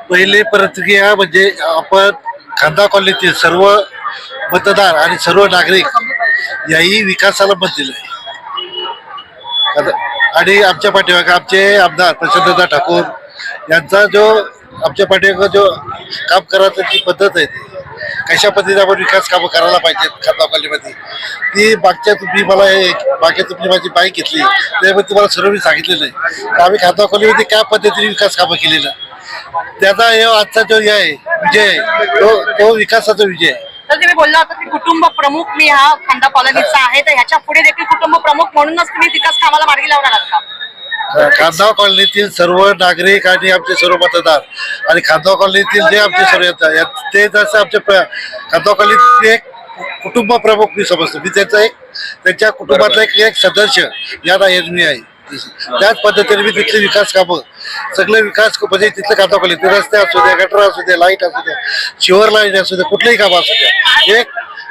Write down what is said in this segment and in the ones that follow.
पहिली प्रतिक्रिया म्हणजे आपण खांदा कॉलनीतील सर्व मतदार आणि सर्व नागरिक याही विकासाला मत दिलं आहे. आणि आमच्या पाठीमागे आमचे आमदार प्रशांतदा ठाकूर यांचा जो आमच्या पाठीमागे जो काम करायची पद्धत आहे कशा पद्धतीने आपण विकास कामं करायला पाहिजेत खांदा कॉलनीमध्ये ती तुम्ही माझी बाईक घेतली त्यामुळे तुम्हाला सर्व मी सांगितलेलं आहे. आम्ही खांदा कॉलनीमध्ये काय पद्धतीने विकास कामं केलेलं त्याचा हे आजचा जो आहे विजय तो विकासाचा विजय आहे. तर तुम्ही बोलला होता की कुटुंब प्रमुख मी हा खांदा कॉलनीचा आहे, तर ह्याच्या पुढे देखील कुटुंब प्रमुख म्हणूनच तुम्ही विकास कामाला मार्गी लावणार आहात का? खांदा कॉलनीतील सर्व नागरिक आणि आमचे सर्व मतदार आणि खांदा कॉलनीतील जे आमचे सर्व येतात ते जसं आमच्या खांदा कॉलनीत एक कुटुंब प्रमुख मी समजतो. मी त्यांच्या कुटुंबातला एक सदस्य या मी आहे. त्याच पद्धतीने मी तिथले विकास कामं सगळे विकास म्हणजे तिथले खांदा कॉलनी रस्ते असू द्या, गटर असू द्या, लाईट असू द्या, शिवर लाईट असू द्या, कुठलेही कामं असू द्या एक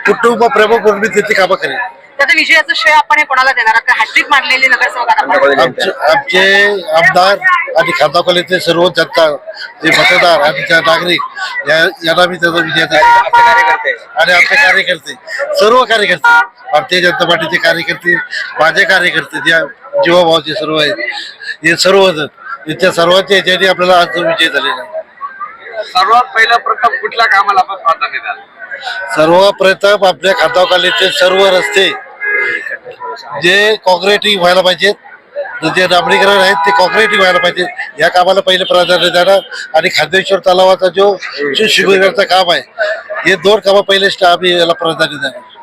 कुटुंब प्रमुख म्हणून मी तिथली कामं करेन. त्याचं विजयाचं श्रेय आपण हे कोणाला देणार आहात? हॅट्रिक मारलेले नगरसेवक आमचे आमदार आणि खांदा कॉलनीचे सर्व जनता जे मतदार आणि नागरिक यांना मी त्याचा विजय आणि आमचे कार्यकर्ते सर्व कार्यकर्ते भारतीय जनता पार्टीचे कार्यकर्ते माझे कार्यकर्ते ज्या जीवाभावाचे सर्व आहेत हे सर्वजण यांच्या सर्वांच्या याच्याने आपल्याला आज जो विजय झालेला आहे. सर्वात पहिला प्रथम कुठल्या कामाला आपण प्राधान्य द्याल? सर्वप्रथम आपल्या खांदा कॉलनीचे सर्व रस्ते जे कॉन्क्रिटिंग व्हायला पाहिजेत, जे डांबरीकरण आहेत ते कॉन्क्रिटिंग व्हायला पाहिजे या कामाला पहिले प्राधान्य देणार. आणि खांदेश्वर तलावाचा जो शिबिराचं काम आहे हे दोन कामं पहिले आम्ही याला प्राधान्य देणार.